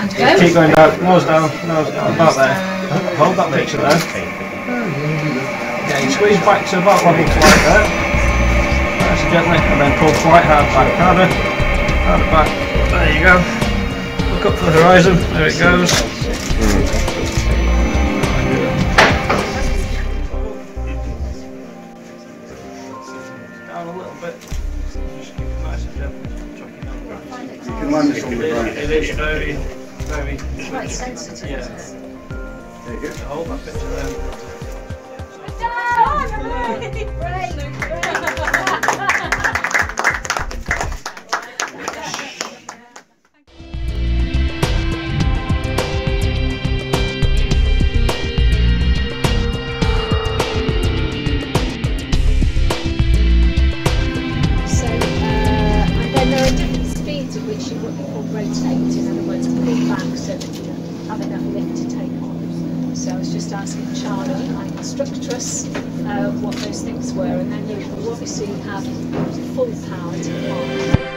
And go. Keep going down, nose down, about there. Hold that picture there. Okay, squeeze back to about level flight there. Nice and gently, and then pull quite hard back, harder back. There you go. Look up for the horizon, there it goes. Down a little bit. Just keep it nice and gentle. You can land this on the ground. It is very, very Quite sensitive. yeah. There you go. Hold that picture there. And then there are different speeds at which you what we call rotate, in other words, pull back so that you have enough lift to take on. So I was just asking Charlie, my instructress, what those things were, and then you obviously have full power to fly.